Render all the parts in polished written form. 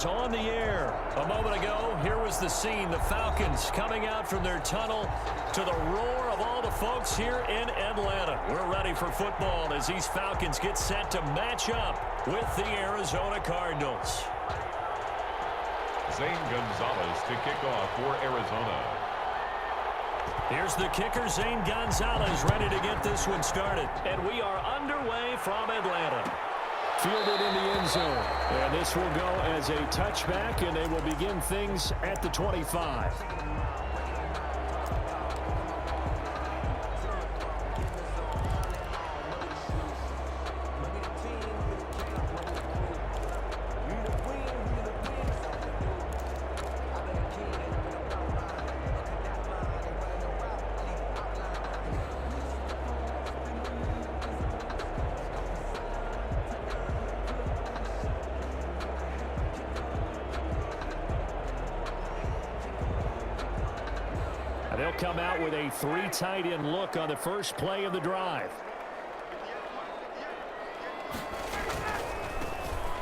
On the air. A moment ago, here was the scene. The Falcons coming out from their tunnel to the roar of all the folks here in Atlanta. We're ready for football as these Falcons get set to match up with the Arizona Cardinals. Zane Gonzalez to kick off for Arizona. Here's the kicker, Zane Gonzalez, ready to get this one started. And we are underway from Atlanta. Fielded in the end zone. And this will go as a touchback, and they will begin things at the 25. They'll come out with a three tight end look on the first play of the drive.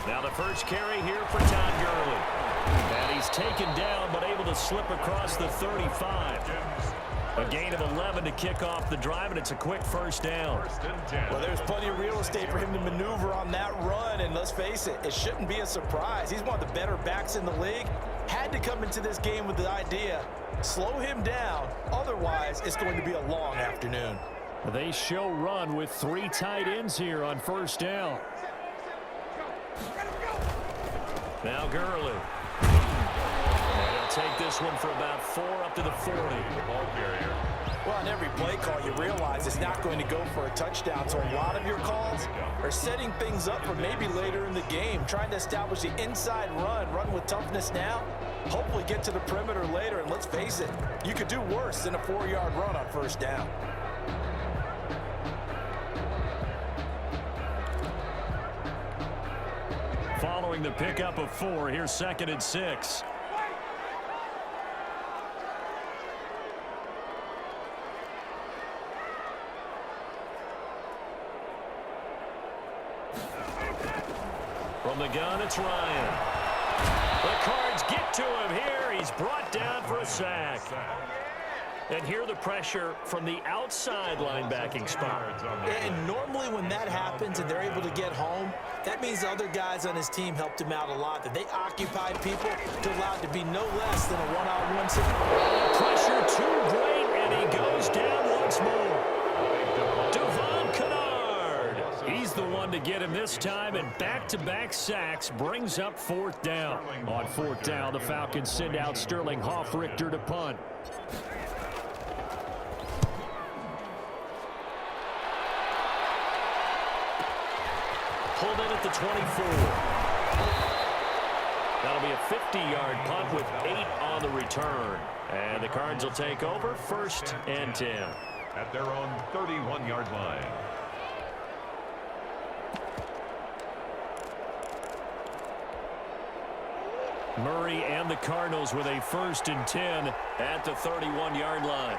Now the first carry here for Todd Gurley. And he's taken down but able to slip across the 35. A gain of 11 to kick off the drive, and it's a quick first down. Well, there's plenty of real estate for him to maneuver on that run, and let's face it, it shouldn't be a surprise. He's one of the better backs in the league. Had to come into this game with the idea, slow him down, otherwise it's going to be a long afternoon. They show run with three tight ends here on first down. Now Gurley. And he'll take this one for about 4 up to the 40. Well, on every play call, you realize it's not going to go for a touchdown, so a lot of your calls are setting things up for maybe later in the game, trying to establish the inside run with toughness now, hopefully get to the perimeter later, and let's face it, you could do worse than a 4-yard run on first down. Following the pickup of 4, here's 2nd and 6. From the gun, it's Ryan. The Cards get to him here. He's brought down for a sack. And here the pressure from the outside linebacking spot. And normally when that happens and they're able to get home, that means the other guys on his team helped him out a lot, that they occupied people to allow it to be no less than a one-on-one situation. Pressure too great, and he goes down once more. Devon Kennard. He's the one to get him this time, and back-to-back sacks brings up 4th down. On 4th down, the Falcons send out Sterling Hoffrichter to punt. Pulled in at the 24. That'll be a 50-yard punt with 8 on the return. And the Cards will take over 1st and 10. At their own 31-yard line. Murray and the Cardinals with a 1st and 10 at the 31-yard line.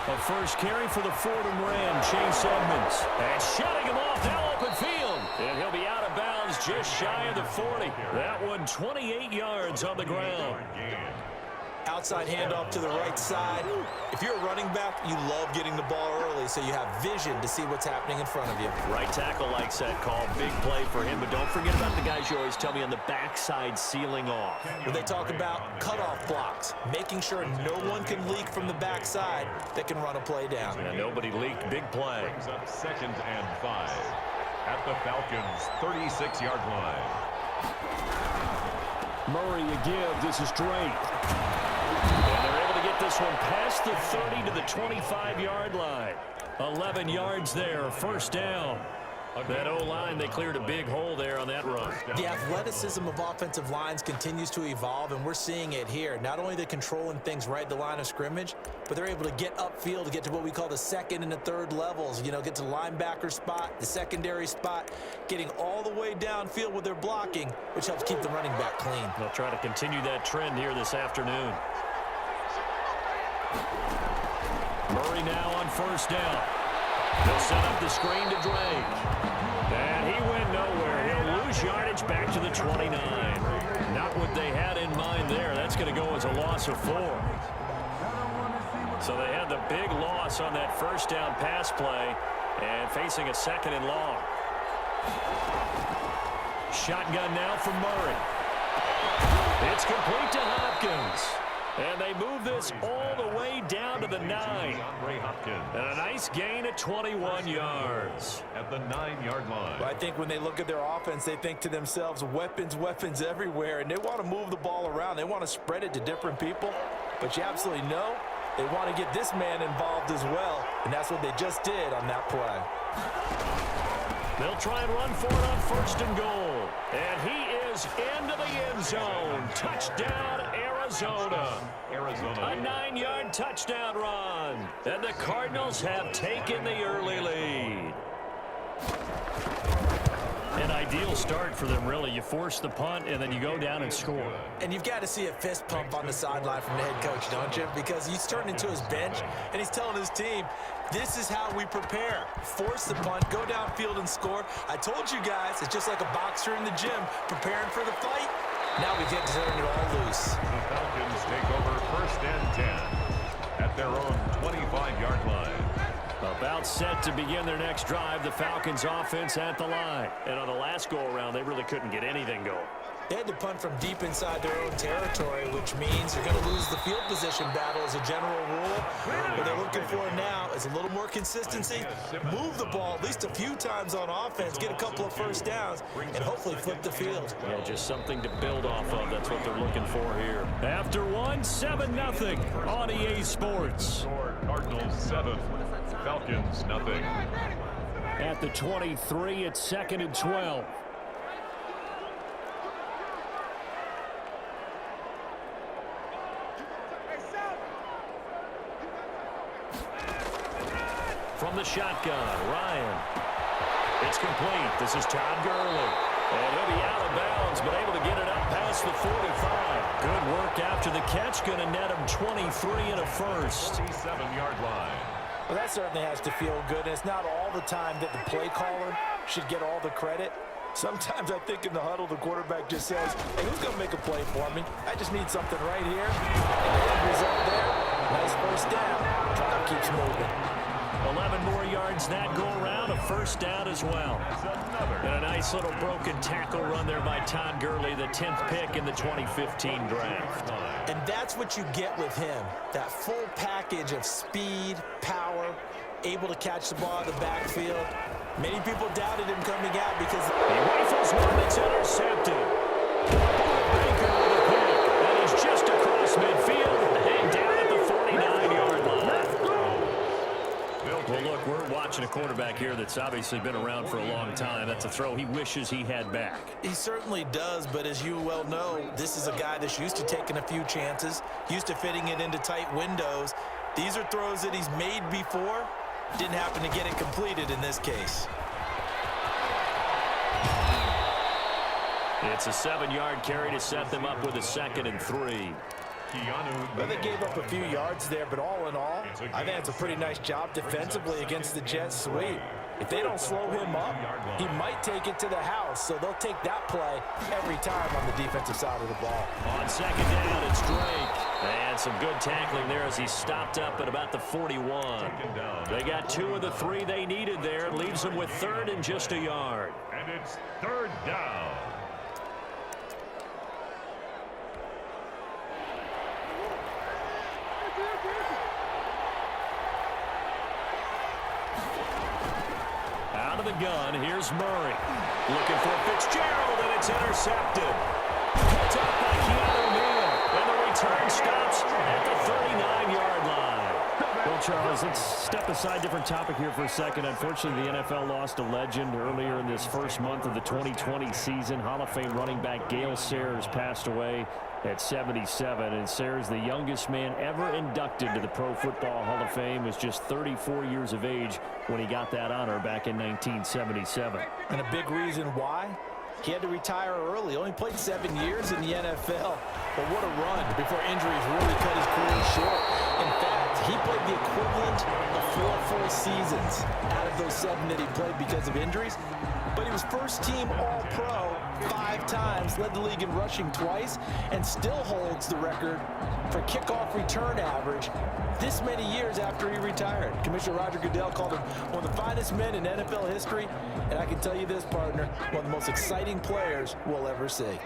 A first carry for the Fordham Ram, Chase Edmonds. And shutting him off now open field. And he'll be out of bounds just shy of the 40. That one 28 yards on the ground. Outside handoff to the right side. If you're a running back, you love getting the ball early so you have vision to see what's happening in front of you. Right tackle likes that call. Big play for him, but don't forget about the guys you always tell me on the backside sealing off. When they talk about cutoff blocks, making sure no one can leak from the backside that can run a play down. Yeah, nobody leaked. Big play. Brings up 2nd and 5 at the Falcons' 36-yard line. Murray a give. This is Drake. And they're able to get this one past the 30 to the 25-yard line. 11 yards there, 1st down. That O-line, they cleared a big hole there on that run. The athleticism of offensive lines continues to evolve, and we're seeing it here. Not only they're controlling things right at the line of scrimmage, but they're able to get upfield to get to what we call the 2nd and the 3rd levels. You know, get to the linebacker spot, the secondary spot, getting all the way downfield with their blocking, which helps keep the running back clean. They'll try to continue that trend here this afternoon. Murray now on 1st down. They'll set up the screen to Drake. And he went nowhere. yardage back to the 29. Not what they had in mind there. That's going to go as a loss of 4. So they had the big loss on that first down pass play and facing a 2nd and long. Shotgun now from Murray. It's complete to Hopkins. And they move this all the way down to the 9. And a nice gain of 21 yards. At the 9-yard line. Well, I think when they look at their offense, they think to themselves, weapons, weapons everywhere. And they want to move the ball around. They want to spread it to different people. But you absolutely know they want to get this man involved as well. And that's what they just did on that play. They'll try and run for it on 1st and goal. And he is into the end zone. Touchdown, Arizona. A 9-yard touchdown run. And the Cardinals have taken the early lead. An ideal start for them, really. You force the punt, and then you go down and score. And you've got to see a fist pump on the sideline from the head coach, don't you? Because he's turned into his bench, and he's telling his team, this is how we prepare. Force the punt, go downfield and score. I told you guys, it's just like a boxer in the gym preparing for the fight. Now we get to turn it all loose. The Falcons take over 1st and 10 at their own 25-yard line. About set to begin their next drive, the Falcons offense at the line. And on the last go-around, they really couldn't get anything going. They had to punt from deep inside their own territory, which means you're going to lose the field position battle as a general rule. What they're looking for now is a little more consistency, move the ball at least a few times on offense, get a couple of first downs, and hopefully flip the field. Yeah, just something to build off of. That's what they're looking for here. After one, 7-0 on EA Sports. Cardinals 7, Falcons nothing. At the 23, it's 2nd and 12. From the shotgun, Ryan. It's complete. This is Todd Gurley. And he'll be out of bounds, but able to get it up past the 45. Good work after the catch. Going to net him 23 and a first. 47-yard line. Well, that certainly has to feel good. And it's not all the time that the play caller should get all the credit. Sometimes I think in the huddle, the quarterback just says, hey, who's going to make a play for me? I just need something right here. And the end result there, nice first down. Drive keeps moving. 11 more yards that go around, a first down as well. And a nice little broken tackle run there by Todd Gurley, the 10th pick in the 2015 draft. And that's what you get with him, that full package of speed, power, able to catch the ball in the backfield. Many people doubted him coming out because he rifles one that's intercepted. Baker with a pick, and he's just across midfield and down at the 49-yard line. Well, look, we're watching a quarterback here that's obviously been around for a long time. That's a throw he wishes he had back. He certainly does, but as you well know, this is a guy that's used to taking a few chances, used to fitting it into tight windows. These are throws that he's made before. Didn't happen to get it completed in this case. It's a 7-yard carry to set them up with a 2nd and 3. Well, they gave up a few yards there, but all in all, I think it's a pretty nice job defensively against the Jets sweep. If they don't slow him up, he might take it to the house, so they'll take that play every time on the defensive side of the ball. On 2nd down, it's Drake. And some good tackling there as he stopped up at about the 41. They got 2 of the 3 they needed there. Leaves them with 3rd and just a yard. And it's 3rd down. Out of the gun, here's Murray. Looking for Fitzgerald, and it's intercepted. Picked up by Keanu Neal, and the return stops at the 39-yard line. Well, Charles, let's step aside, different topic here for a second. Unfortunately, the NFL lost a legend earlier in this first month of the 2020 season. Hall of Fame running back Gale Sayers passed away at 77, and Sayers, the youngest man ever inducted to the Pro Football Hall of Fame, was just 34 years of age when he got that honor back in 1977. And a big reason why? He had to retire early. Only played 7 years in the NFL. But what a run before injuries really cut his career short. In fact, he played the equivalent of 4 full seasons out of those 7 that he played because of injuries. But but he was first-team All-Pro 5 times, led the league in rushing twice, and still holds the record for kickoff return average this many years after he retired. Commissioner Roger Goodell called him one of the finest men in NFL history, and I can tell you this, partner, one of the most exciting players we'll ever see.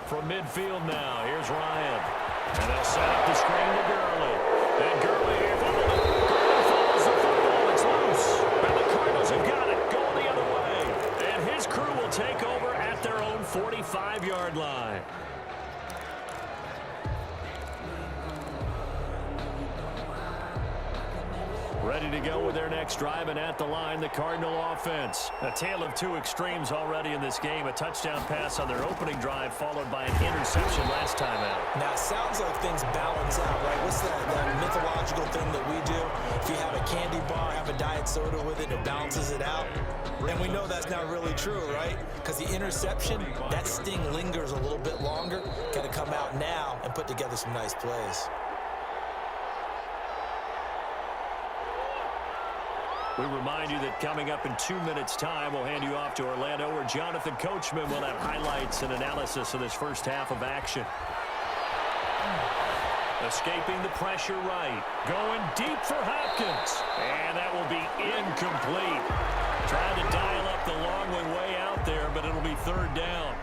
From midfield now, here's Ryan. And they'll set up the screen to Gurley. And Gurley here for the Gurley follows the football. It's loose. And the Cardinals have got it. Going the other way. And his crew will take over at their own 45-yard line. Ready to go with their next drive, and at the line, the Cardinal offense. A tale of two extremes already in this game. A touchdown pass on their opening drive, followed by an interception last time out. Now, it sounds like things balance out, right? What's that mythological thing that we do? If you have a candy bar, have a diet soda with it, it balances it out. And we know that's not really true, right? Because the interception, that sting lingers a little bit longer. Got to come out now and put together some nice plays. We remind you that coming up in 2 minutes' time, we'll hand you off to Orlando, where Jonathan Coachman will have highlights and analysis of this first half of action. Escaping the pressure right. Going deep for Hopkins. And that will be incomplete. Trying to dial up the long one way out there, but it'll be third down.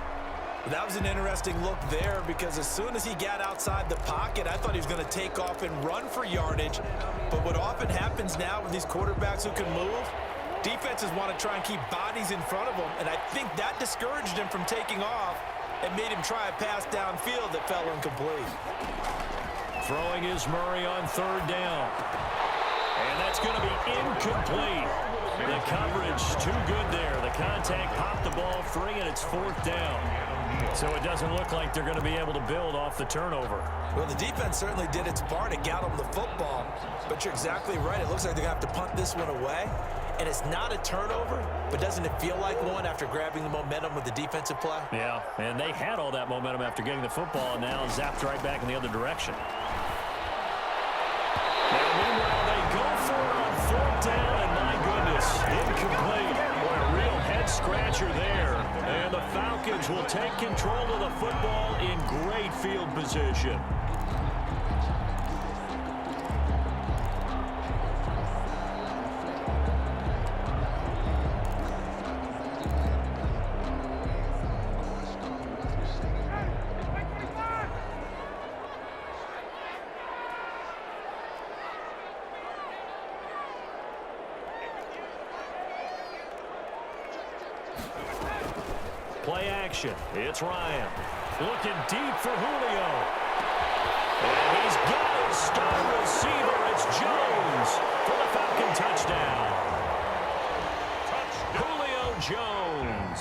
That was an interesting look there, because as soon as he got outside the pocket, I thought he was going to take off and run for yardage. But what often happens now with these quarterbacks who can move, defenses want to try and keep bodies in front of them, and I think that discouraged him from taking off and made him try a pass downfield that fell incomplete. Throwing is Murray on third down. And that's going to be incomplete. The coverage too good there. The contact popped the ball free, and it's fourth down. So it doesn't look like they're going to be able to build off the turnover. Well, the defense certainly did its part to get them the football. But you're exactly right. It looks like they're going to have to punt this one away. And it's not a turnover, but doesn't it feel like one after grabbing the momentum with the defensive play? Yeah, and they had all that momentum after getting the football, and now zapped right back in the other direction. Now, meanwhile, they go for it on fourth down, and my goodness, incomplete. Boy, a real head-scratcher there. And the Falcons will take control of the football in great field position. Play action. It's Ryan. Looking deep for Julio. And he's got his star receiver. It's Jones for the Falcon touchdown. Julio Jones.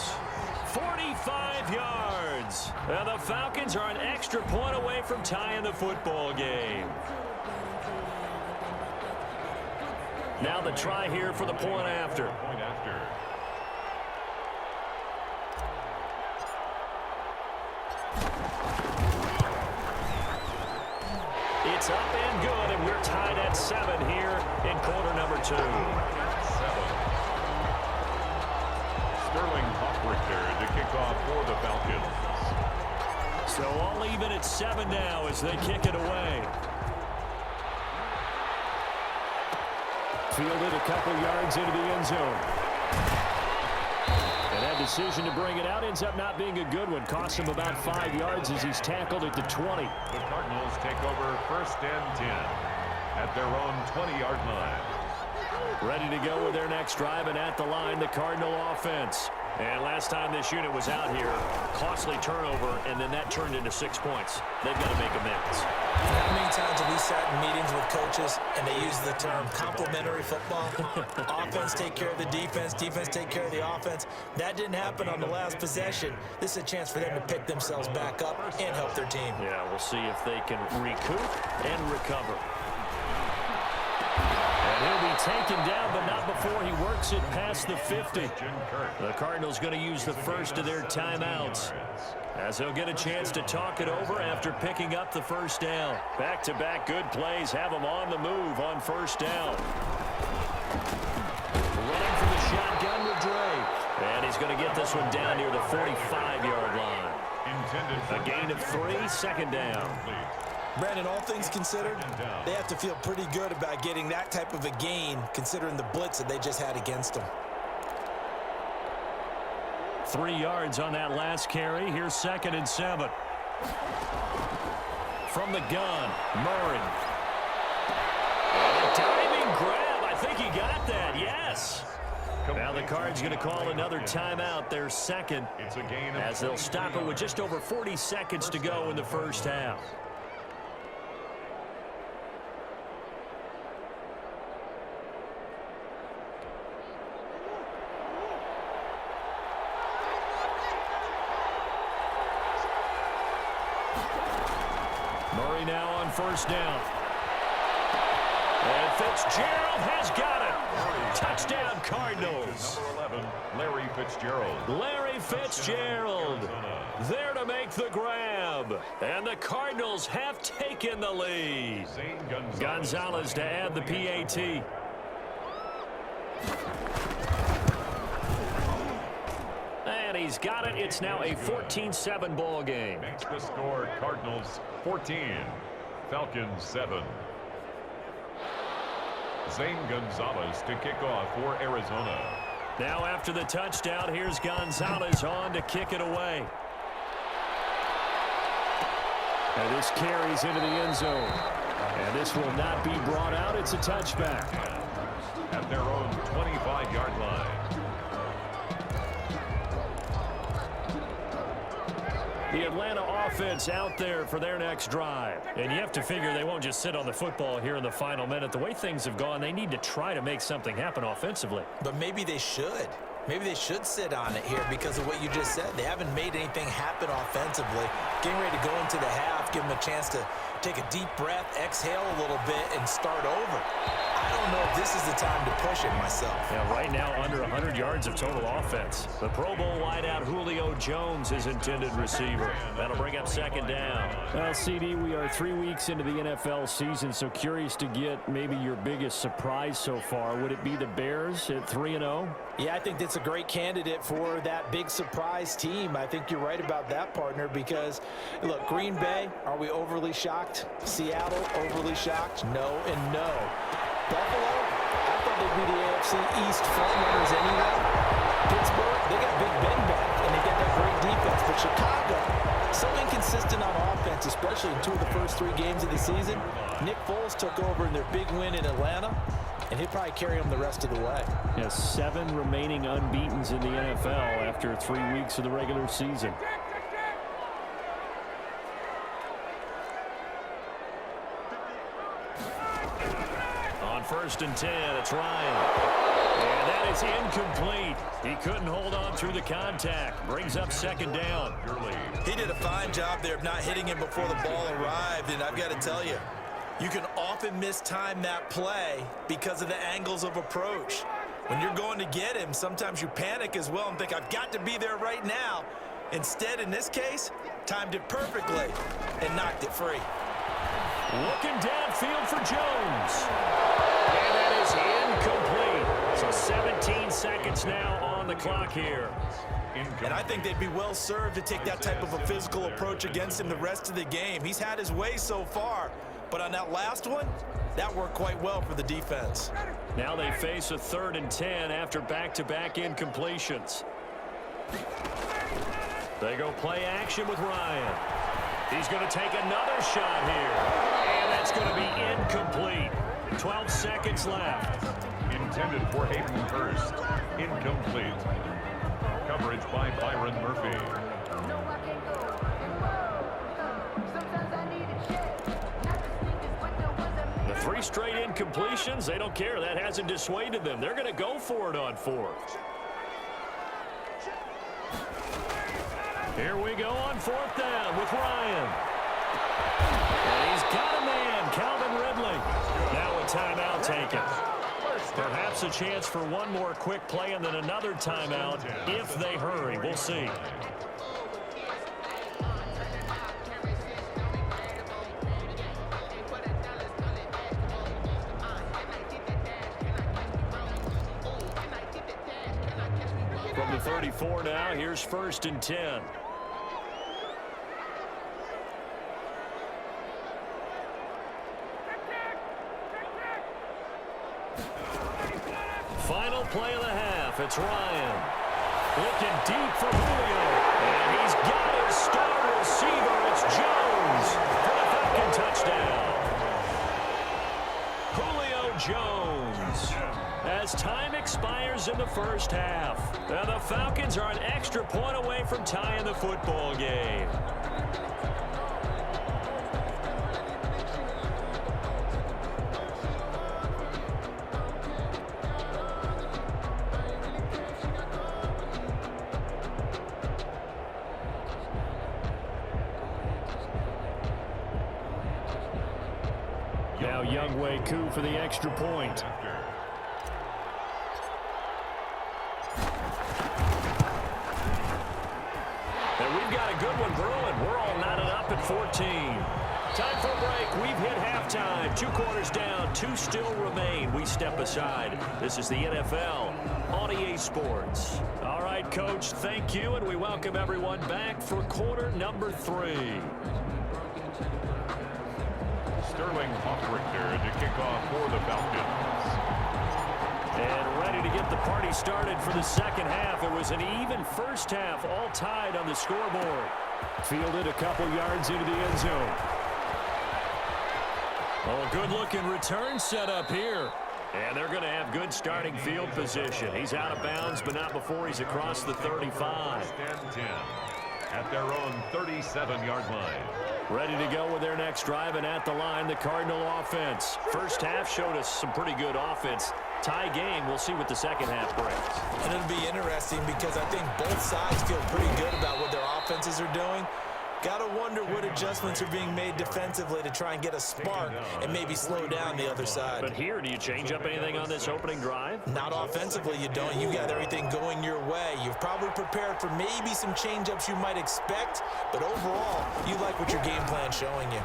45 yards. And the Falcons are an extra point away from tying the football game. Now the try here for the point after. It's up and good, and we're tied at 7 here in quarter number 2. 7. Sterling Hoffrichter to kick off for the Falcons. So all even at 7 now as they kick it away. Fielded a couple yards into the end zone. And that decision to bring it out ends up not being a good one. Costs him about 5 yards as he's tackled at the 20. The Cardinals take over first and 10 at their own 20-yard line. Ready to go with their next drive, and at the line, the Cardinal offense. And last time this unit was out here, costly turnover, and then that turned into 6 points. They've got to make amends. How many times have we sat in meetings with coaches and they use the term complementary football? Offense take care of the defense, defense take care of the offense. That didn't happen on the last possession. This is a chance for them to pick themselves back up and help their team. Yeah, we'll see if they can recoup and recover. And he'll be taken down, but not before he works it past the 50. The Cardinals going to use the first of their timeouts, as they'll get a chance to talk it over after picking up the first down. Back-to-back good plays have them on the move on first down. Running from the shotgun with Dre. And he's going to get this one down near the 45-yard line. A gain of 3, second down. Brandon, all things considered, they have to feel pretty good about getting that type of a gain, considering the blitz that they just had against them. 3 yards on that last carry. Here's 2nd and 7. From the gun, Murray. A diving grab. I think he got that, yes. Now the Cards going to call another timeout, their second, as they'll stop it with just over 40 seconds to go in the first half. Murray now on first down. And Fitzgerald has got it. Touchdown, Cardinals. Number 11, Larry Fitzgerald. Larry Fitzgerald there to make the grab. And the Cardinals have taken the lead. Gonzalez to add the PAT. And he's got it. It's now a 14-7 ball game. Makes the score Cardinals 14, Falcons 7. Zane Gonzalez to kick off for Arizona. Now after the touchdown, here's Gonzalez on to kick it away. And this carries into the end zone. And this will not be brought out. It's a touchback. At their own 25-yard line. The Atlanta offense out there for their next drive. And you have to figure they won't just sit on the football here in the final minute. The way things have gone, they need to try to make something happen offensively. But maybe they should. Maybe they should sit on it here because of what you just said. They haven't made anything happen offensively. Getting ready to go into the half, give them a chance to take a deep breath, exhale a little bit, and start over. I don't know if this is the time to push it myself. Yeah, right now under 100 yards of total offense. The Pro Bowl wideout Julio Jones is intended receiver. That'll bring up second down. Well, CD, we are 3 weeks into the NFL season, so curious to get maybe your biggest surprise so far. Would it be the Bears at 3-0? Yeah, I think that's a great candidate for that big surprise team. I think you're right about that, partner, because, look, Green Bay, are we overly shocked? Seattle, overly shocked? No and no. Buffalo, I thought they'd be the AFC East frontrunners anyway. Pittsburgh, they got Big Ben back, and they got that great defense. But Chicago, so inconsistent on offense, especially in 2 of the first 3 games of the season. Nick Foles took over in their big win in Atlanta, and he'll probably carry them the rest of the way. Yes, 7 remaining unbeatens in the NFL after 3 weeks of the regular season. First and 10, it's Ryan. And that is incomplete. He couldn't hold on through the contact. Brings up second down. He did a fine job there of not hitting him before the ball arrived, and I've got to tell you, you can often mistime that play because of the angles of approach. When you're going to get him, sometimes you panic as well and think, I've got to be there right now. Instead, in this case, timed it perfectly and knocked it free. Looking downfield for Jones. And that is incomplete. So 17 seconds now on the clock here. And I think they'd be well served to take that type of a physical approach against him the rest of the game. He's had his way so far, but on that last one, that worked quite well for the defense. Now they face a 3rd and 10 after back-to-back incompletions. They go play action with Ryan. He's going to take another shot here. And that's going to be incomplete. 12 seconds left. Intended for Hayden Hurst. Incomplete. Coverage by Byron Murphy. The 3 straight incompletions, they don't care. That hasn't dissuaded them. They're going to go for it on 4th. Here we go on 4th down with Ryan. And he's got a man, Calvin Ridley. Now a timeout taken. Perhaps a chance for one more quick play and then another timeout if they hurry. We'll see. From the 34 now, here's 1st and 10. Final play of the half. It's Ryan. Looking deep for Julio. And he's got his star receiver. It's Jones for the Falcon touchdown. Julio Jones. As time expires in the first half. Now the Falcons are an extra point away from tying the football game. Now Younghoe Koo for the extra point. And we've got a good one brewing. We're all knotted up at 14. Time for a break. We've hit halftime. 2 quarters down. 2 still remain. We step aside. This is the NFL on EA Sports. All right, Coach, thank you, and we welcome everyone back for quarter number 3. Sterling Hoffrichter to kick off for the Falcons. And ready to get the party started for the second half. It was an even first half, all tied on the scoreboard. Fielded a couple yards into the end zone. Oh, good-looking return set up here. And they're going to have good starting field position. He's out of bounds, but not before he's across the 35. 10 at their own 37-yard line. Ready to go with their next drive, and at the line, the Cardinal offense. First half showed us some pretty good offense. Tie game. We'll see what the second half brings. And it'll be interesting because I think both sides feel pretty good about what their offenses are doing. Got to wonder what adjustments are being made defensively to try and get a spark and maybe slow down the other side. But here, do you change up anything on this opening drive? Not offensively, you don't. You got everything going your way. You've probably prepared for maybe some change-ups you might expect, but overall, you like what your game plan's showing you.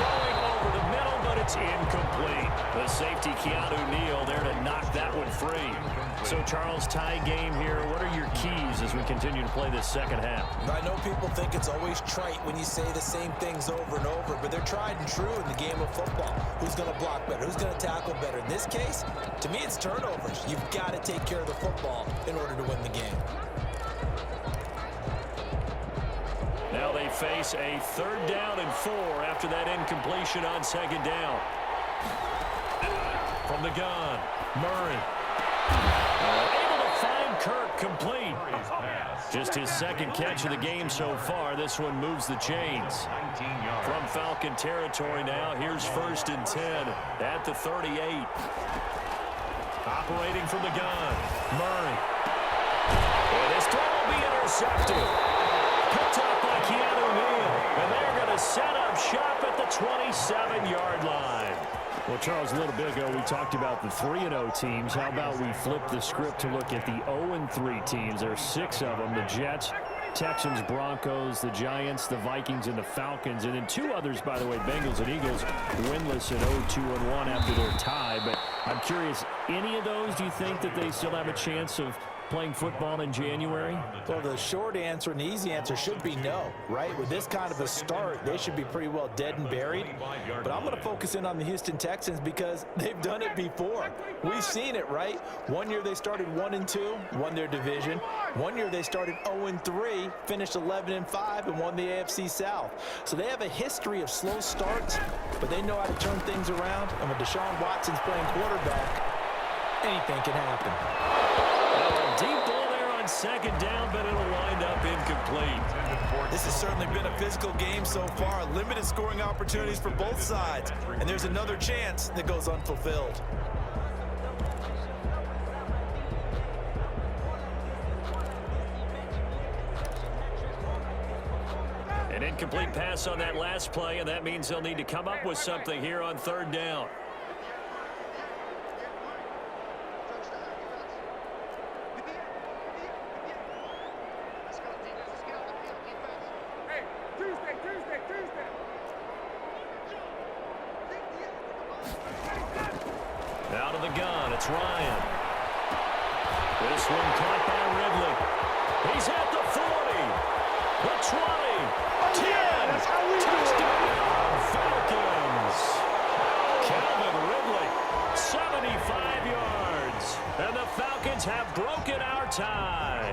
Throwing over the middle, but it's incomplete. The safety, Keanu Neal, there to knock that one free. So, Charles, tie game here. What are your keys as we continue to play this second half? I know people think it's always trite when you say the same things over and over, but they're tried and true in the game of football. Who's going to block better? Who's going to tackle better? In this case, to me, it's turnovers. You've got to take care of the football in order to win the game. Now they face a 3rd down and 4 after that incompletion on 2nd down. From the gun, Murray. Able to find Kirk complete. Just his 2nd catch of the game so far. This one moves the chains. From Falcon territory now, here's 1st and 10 at the 38. Operating from the gun, Murray. And his throw will be intercepted. Picked up by Keanu Neal. And they're going to set up shop at the 27-yard line. Well, Charles, a little bit ago we talked about the 3-0 teams. How about we flip the script to look at the 0-3 teams? There are 6 of them. The Jets, Texans, Broncos, the Giants, the Vikings, and the Falcons. And then 2 others, by the way, Bengals and Eagles, winless at 0-2-1 after their tie. But I'm curious, any of those, do you think that they still have a chance of playing football in January? Well, the short answer and the easy answer should be no, right? With this kind of a start, they should be pretty well dead and buried. But I'm going to focus in on the Houston Texans because they've done it before. We've seen it, right? One year they started 1-2, won their division. One year they started 0-3, finished 11-5, and won the AFC South. So they have a history of slow starts, but they know how to turn things around. And with Deshaun Watson's playing quarterback, anything can happen. Deep ball there on 2nd down, but it'll wind up incomplete. This has certainly been a physical game so far. Limited scoring opportunities for both sides. And there's another chance that goes unfulfilled. An incomplete pass on that last play, and that means they'll need to come up with something here on 3rd down. Out of the gun, it's Ryan. This one caught by Ridley. He's at the 40, the 20, 10, touchdown, Falcons. Calvin Ridley, 75 yards. And the Falcons have broken our tie.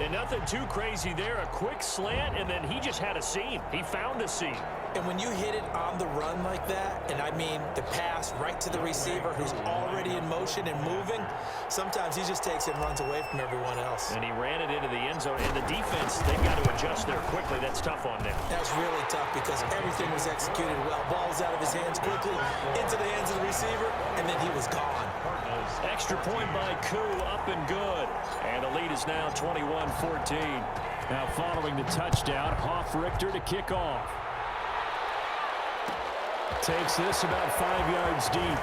And nothing too crazy there. A quick slant, and then he just had a seam. He found a seam. And when you hit it on the run like that, and I mean the pass right to the receiver who's already in motion and moving, sometimes he just takes it and runs away from everyone else. And he ran it into the end zone. And the defense, they've got to adjust there quickly. That's tough on them. That's really tough because everything was executed well. Ball was out of his hands quickly, into the hands of the receiver, and then he was gone. Extra point by Koo, up and good. And the lead is now 21-14. Now following the touchdown, Hoff-Richter to kick off. Takes this about 5 yards deep.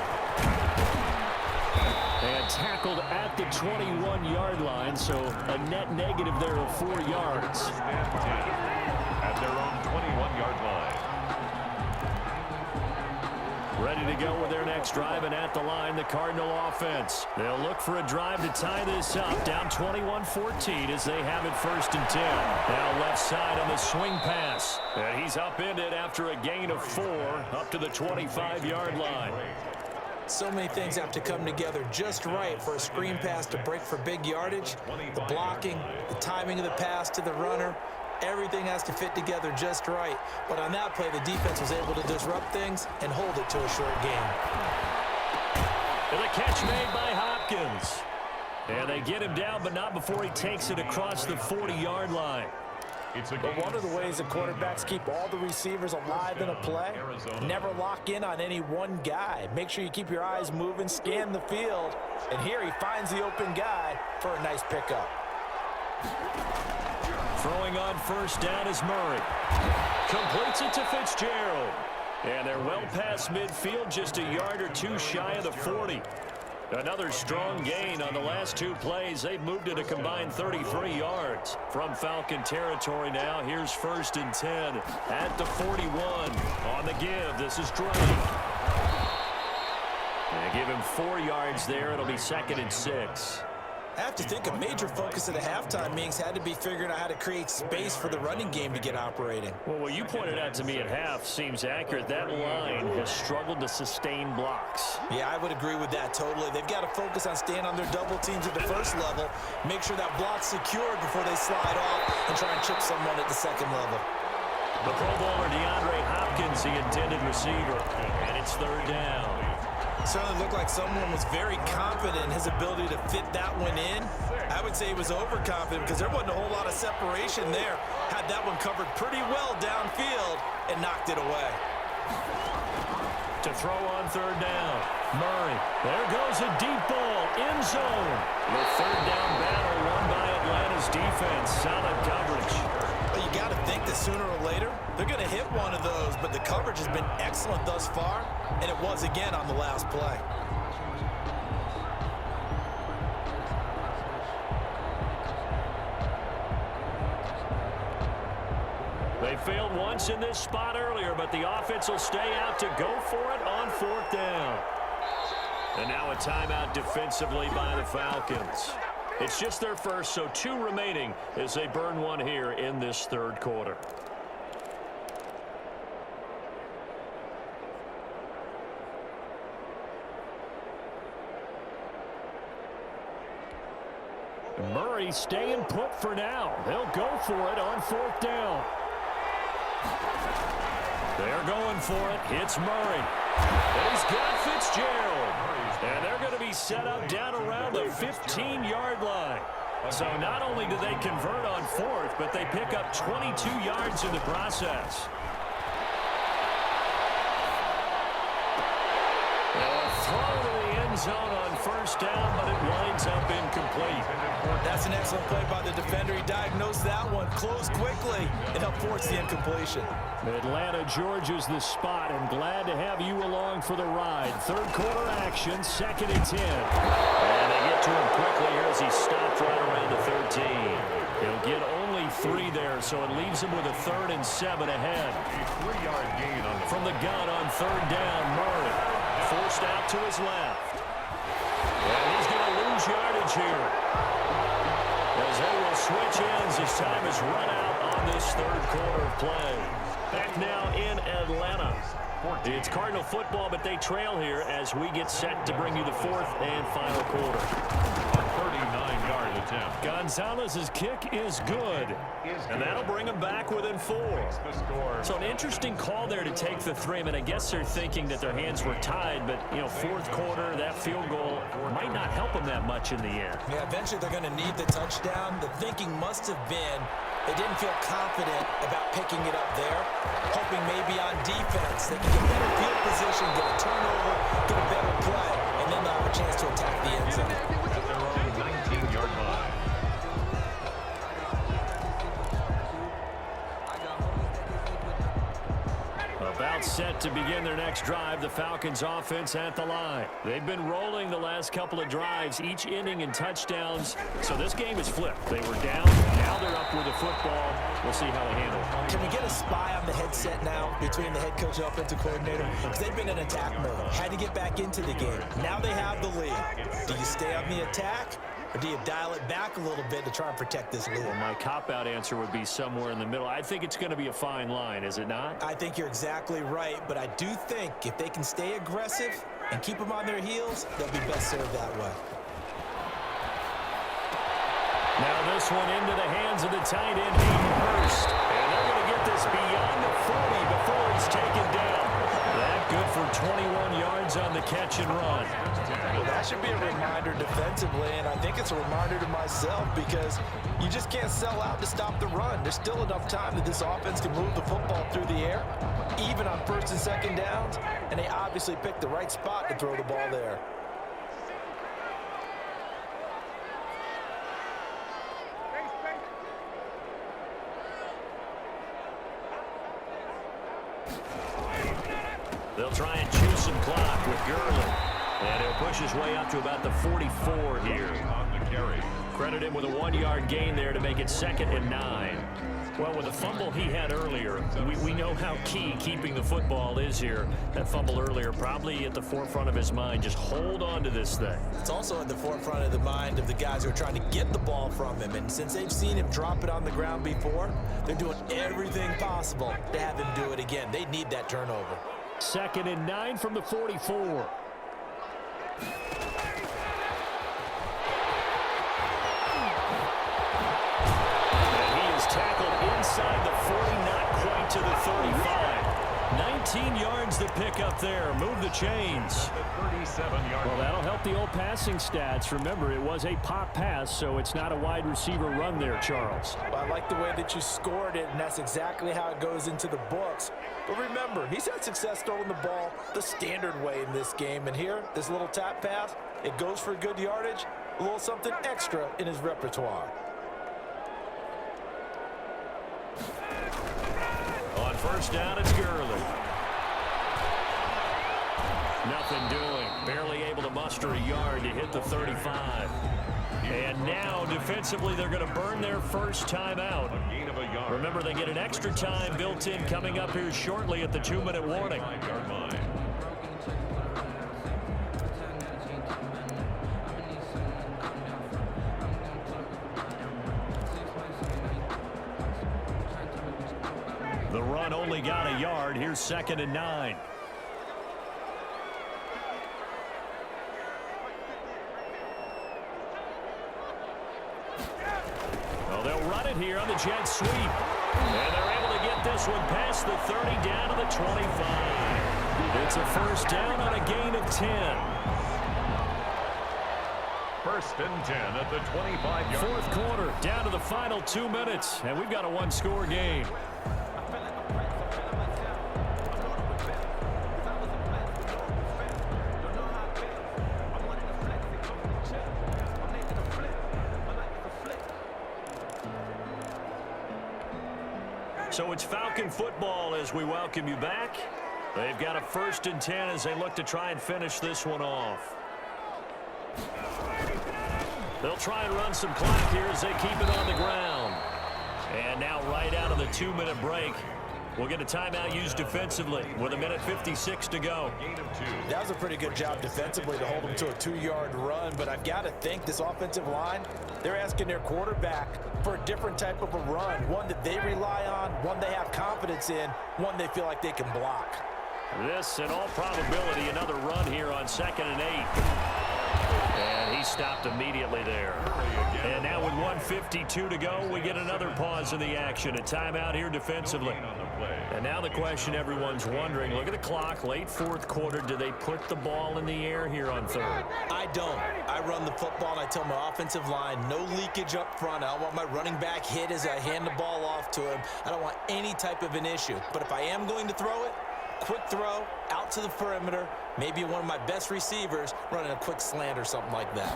And tackled at the 21-yard line, so a net negative there of 4 yards. At their own 21-yard line. Ready to go with their next drive, and at the line, the Cardinal offense. They'll look for a drive to tie this up, down 21-14 as they have it 1st and 10. Now left side on the swing pass. And he's upended after a gain of 4 up to the 25-yard line. So many things have to come together just right for a screen pass to break for big yardage. The blocking, the timing of the pass to the runner, everything has to fit together just right. But on that play, the defense was able to disrupt things and hold it to a short game. And the catch made by Hopkins. And they get him down, but not before he takes it across the 40-yard line. But one of the ways that quarterbacks keep all the receivers alive in a play, never lock in on any one guy. Make sure you keep your eyes moving, scan the field, and here he finds the open guy for a nice pickup. Throwing on 1st down is Murray. Completes it to Fitzgerald. And they're well past midfield, just a yard or 2 shy of the 40. Another strong gain on the last 2 plays. They've moved it a combined 33 yards from Falcon territory now. Here's 1st and 10 at the 41. On the give, this is Drake. They give him 4 yards there. It'll be 2nd and 6. I have to think a major focus of the halftime meetings had to be figuring out how to create space for the running game to get operating. Well, what you pointed out to me at half seems accurate. That line has struggled to sustain blocks. Yeah, I would agree with that totally. They've got to focus on staying on their double teams at the first level, make sure that block's secured before they slide off and try and chip someone at the second level. The Pro Bowler DeAndre Hopkins, the intended receiver, and it's 3rd down. Certainly looked like someone was very confident in his ability to fit that one in. I would say he was overconfident because there wasn't a whole lot of separation there. Had that one covered pretty well downfield and knocked it away. To throw on 3rd down, Murray. There goes a deep ball, end zone. The 3rd down battle won by Atlanta's defense. Solid coverage. But you got to think that sooner or later, they're going to hit one of those, but the coverage has been excellent thus far, and it was again on the last play. They failed once in this spot earlier, but the offense will stay out to go for it on 4th down. And now a timeout defensively by the Falcons. It's just their first, so 2 remaining as they burn one here in this 3rd quarter. Murray staying put for now. They'll go for it on 4th down. They're going for it. It's Murray. And he's got Fitzgerald. And they're going to be set up down around the 15-yard line. So not only do they convert on 4th, but they pick up 22 yards in the process. Throw to the end zone on 1st down, but it winds up incomplete. That's an excellent play by the defender. He diagnosed that one, closed quickly, and helped force the incompletion. Atlanta, Georgia's the spot, and glad to have you along for the ride. 3rd quarter action, 2nd and 10. And they get to him quickly here as he stopped right around the 13. He'll get only 3 there, so it leaves him with a 3rd and 7 ahead. A 3-yard gain on from the gun on 3rd down. Murray forces forced out to his left. And he's going to lose yardage here, as they will switch ends as time is run out on this third quarter of play. Back now in Atlanta. It's Cardinal football, but they trail here as we get set to bring you the fourth and final quarter. A 39-yard attempt. Gonzalez's kick is good, and that'll bring him back within 4. So an interesting call there to take the 3. I mean, I guess they're thinking that their hands were tied, but, you know, fourth quarter, that field goal might not help them that much in the end. Yeah, eventually they're going to need the touchdown. The thinking must have been they didn't feel confident about picking it up there, hoping maybe on defense they can get better field position, get a turnover, get a better play, and then they'll have a chance to attack the end zone. At their own 19-yard line. About set to begin their next drive, the Falcons offense at the line. They've been rolling the last couple of drives, each inning in touchdowns. So this game is flipped. They were down, now they're up with the football. We'll see how they handle it. Can we get a spy on the headset now between the head coach and offensive coordinator? Because they've been in attack mode, had to get back into the game. Now they have the lead. Do you stay on the attack, or do you dial it back a little bit to try and protect this lead? Well, my cop-out answer would be somewhere in the middle. I think it's going to be a fine line, is it not? I think you're exactly right, but I do think if they can stay aggressive and keep them on their heels, they'll be best served that way. Now this one into the hands of the tight end, Hayden Hurst. And they're going to get this beyond the 40 before he's taken down. That good for 21 yards on the catch and run. Well, that should be a reminder defensively, and I think it's a reminder to myself because you just can't sell out to stop the run. There's still enough time that this offense can move the football through the air, even on first and second downs, and they obviously picked the right spot to throw the ball there. They'll try and choose some clock with Gurley. And he'll push his way up to about the 44 here. On the carry. Credit him with a 1-yard gain there to make it 2nd and 9. Well, with the fumble he had earlier, we know how key keeping the football is here. That fumble earlier probably at the forefront of his mind. Just hold on to this thing. It's also at the forefront of the mind of the guys who are trying to get the ball from him. And since they've seen him drop it on the ground before, they're doing everything possible to have him do it again. They need that turnover. 2nd and 9 from the 44. Tackled inside the 40, not quite to the 35. 19 yards to pick up there. Move the chains. 37-yard. Well, that'll help the old passing stats. Remember, it was a pop pass, so it's not a wide receiver run there, Charles. Well, I like the way that you scored it, and that's exactly how it goes into the books. But remember, he's had success throwing the ball the standard way in this game. And here, this little tap pass, it goes for good yardage, a little something extra in his repertoire. On first down, it's Gurley. Nothing doing. Barely able to muster a yard to hit the 35. And now, defensively, they're going to burn their first time out. Gain of a yard. Remember, they get an extra time built in coming up here shortly at the 2-minute warning. 5-yard line. The run only got a yard. Here's 2nd and 9. Well, they'll run it here on the jet sweep. And they're able to get this one past the 30 down to the 25. It's a first down on a gain of 10. First and 10 at the 25-yard. Fourth quarter, down to the final 2 minutes, and we've got a one-score game. So it's Falcon football as we welcome you back. They've got a 1st and 10 as they look to try and finish this one off. They'll try and run some clock here as they keep it on the ground. And now right out of the 2-minute break, We'll get a timeout used defensively with 1:56 to go. That was a pretty good job defensively to hold them to a 2-yard run, but I've got to think this offensive line, they're asking their quarterback for a different type of a run, one that they rely on, one they have confidence in, one they feel like they can block. This, in all probability, another run here on 2nd and 8. And he stopped immediately there. And now with 1:52 to go, we get another pause in the action. A timeout here defensively. And now the question everyone's wondering, look at the clock, late 4th quarter. Do they put the ball in the air here on 3rd? I don't. I run the football, and I tell my offensive line, no leakage up front. I don't want my running back hit as I hand the ball off to him. I don't want any type of an issue. But if I am going to throw it, quick throw, out to the perimeter, maybe one of my best receivers running a quick slant or something like that.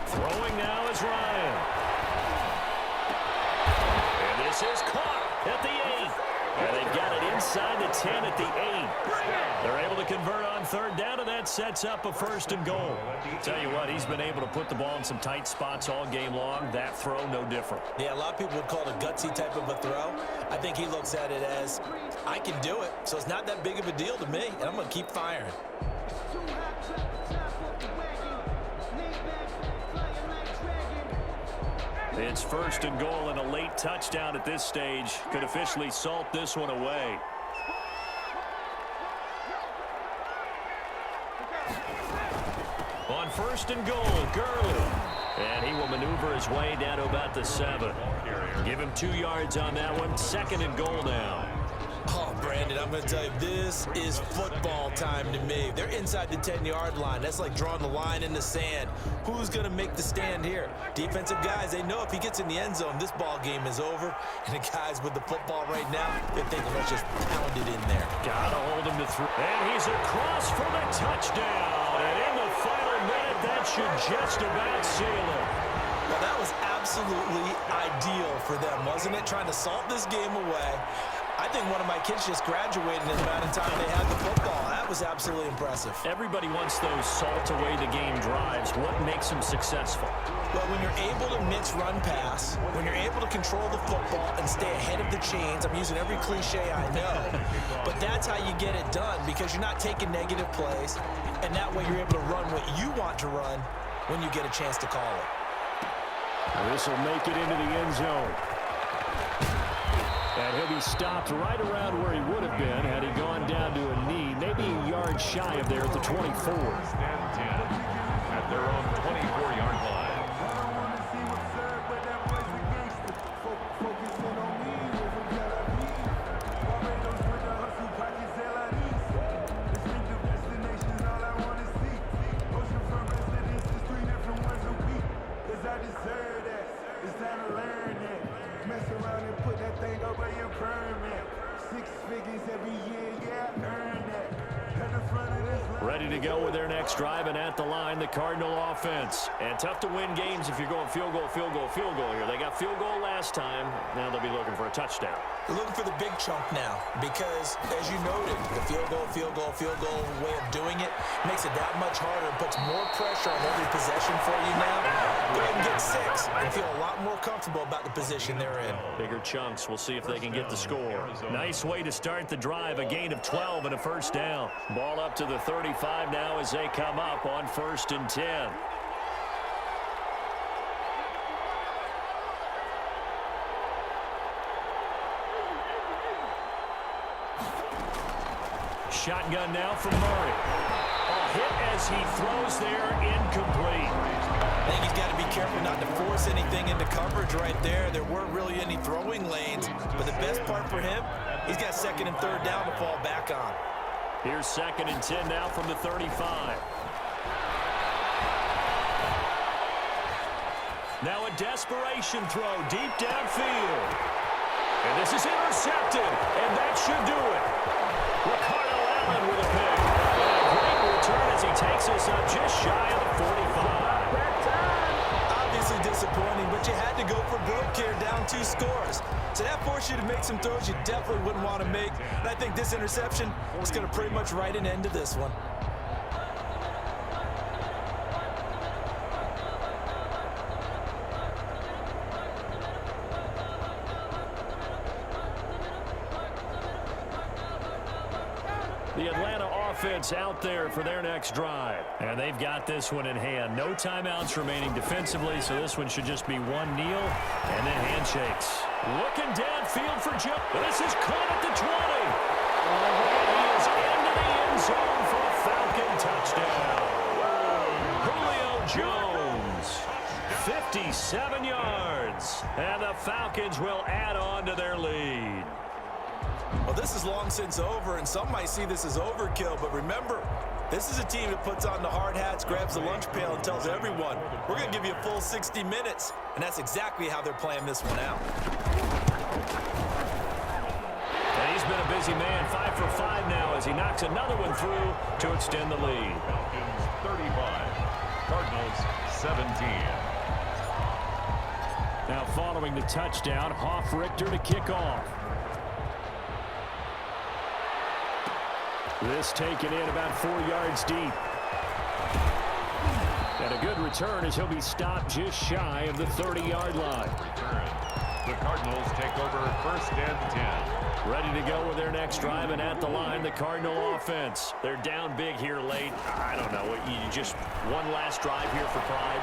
Throwing now is Ryan. And this is caught at the 8. And they've got it inside the 10 at the 8. They're able to convert on 3rd down, and that sets up a 1st and goal. Tell you what, he's been able to put the ball in some tight spots all game long. That throw, no different. Yeah, a lot of people would call it a gutsy type of a throw. I think he looks at it as, I can do it, so it's not that big of a deal to me, and I'm going to keep firing. It's 1st and goal, and a late touchdown at this stage could officially salt this one away. On 1st and goal, Gurley. And he will maneuver his way down to about the 7. Give him 2 yards on that one. 2nd and goal now. Oh, Brandon, I'm going to tell you, this is football time to me. They're inside the 10-yard line. That's like drawing the line in the sand. Who's going to make the stand here? Defensive guys, they know if he gets in the end zone, this ball game is over. And the guys with the football right now, they're thinking, let's just pound it in there. Got to hold him to 3. And he's across for the touchdown. And in the final minute, that should just about seal it. Well, that was absolutely ideal for them, wasn't it? Trying to salt this game away. I think one of my kids just graduated in the amount of time they had the football. That was absolutely impressive. Everybody wants those salt-away-the-game drives. What makes them successful? Well, when you're able to mix run pass, when you're able to control the football and stay ahead of the chains, I'm using every cliche I know, but that's how you get it done because you're not taking negative plays, and that way you're able to run what you want to run when you get a chance to call it. This will make it into the end zone. And he'll be stopped right around where he would have been had he gone down to a knee, maybe a yard shy of there at the 24. At their own 24-yard line. Ready to go with their next drive, and at the line, the Cardinal offense. And tough to win games if you're going field goal, field goal, field goal here. They got field goal last time. Now they'll be looking for a touchdown. They're looking for the big chunk now because, as you noted, the field goal way of doing it makes it that much harder and puts more pressure on every possession for you now. Go ahead and get 6 and feel a lot more comfortable about the position they're in. Bigger chunks. We'll see if they can get the score. Nice way to start the drive. A gain of 12 and a 1st down. Ball up to the 35 now as they come up on 1st and 10. Shotgun now from Murray. A hit as he throws there, incomplete. I think he's got to be careful not to force anything into coverage right there. There weren't really any throwing lanes, but the best part for him, he's got 2nd and 3rd down to fall back on. Here's 2nd and 10 now from the 35. Now a desperation throw deep downfield. And this is intercepted, and that should do it. Ricardo Allen with a pick. And a great return as he takes us up just shy of the 45. Obviously disappointing, but you had to go for broke here, down 2 scores. So that forced you to make some throws you definitely wouldn't want to make. And I think this interception is going to pretty much write an end to this one. The Atlanta offense out there for their next drive. And they've got this one in hand. No timeouts remaining defensively, so this one should just be one kneel and then handshakes. Looking downfield for Joe. This is caught at the 20. And he is into the end zone for a Falcon touchdown. Julio Jones, 57 yards. And the Falcons will add on to their lead. Well, this is long since over, and some might see this as overkill, but remember, this is a team that puts on the hard hats, grabs the lunch pail, and tells everyone, we're going to give you a full 60 minutes, and that's exactly how they're playing this one out. And he's been a busy man, 5 for 5 now as he knocks another one through to extend the lead. Falcons 35, Cardinals 17. Now following the touchdown, Richter to kick off. This taken in about 4 yards deep. And a good return as he'll be stopped just shy of the 30-yard line. Return. The Cardinals take over first and 10. Ready to go with their next drive, and at the line, the Cardinal offense. They're down big here late. I don't know. You just one last drive here for pride.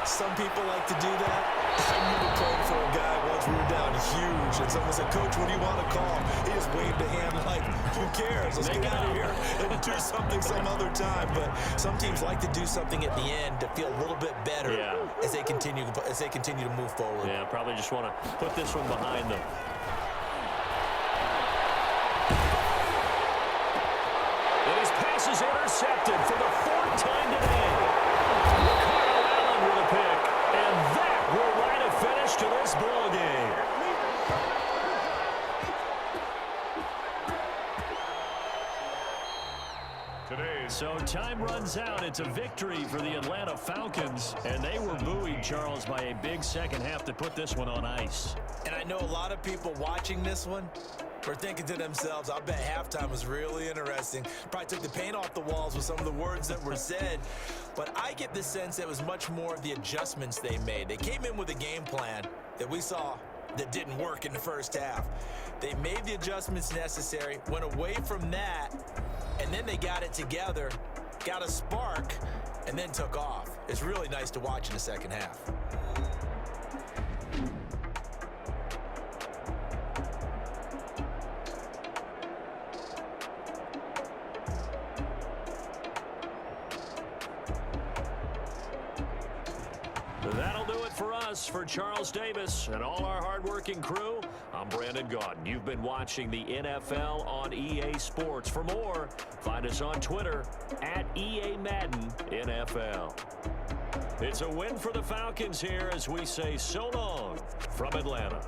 Some people like to do that. I remember playing for a guy once. We were down huge, and someone said, Coach, what do you want to call? He just waved a hand like, who cares? Let's get out of here and do something some other time. But some teams like to do something at the end to feel a little bit better as they continue to move forward. Yeah, probably just want to put this one behind them. And his pass is intercepted for the 4th time today. Ricardo Allen with a pick. And that will write a finish to this ball game. So time runs out. It's a victory for the Atlanta Falcons. And they were buoyed, Charles, by a big second half to put this one on ice. And I know a lot of people watching this one were thinking to themselves, I bet halftime was really interesting. Probably took the paint off the walls with some of the words that were said. But I get the sense it was much more of the adjustments they made. They came in with a game plan that we saw that didn't work in the first half. They made the adjustments necessary, went away from that, and then they got it together, got a spark, and then took off. It's really nice to watch in the second half. That'll do it for us. For Charles Davis and all our hardworking crew, I'm Brandon Gaudin. You've been watching the NFL on EA Sports. For more, find us on Twitter at EA Madden NFL. It's a win for the Falcons here as we say so long from Atlanta.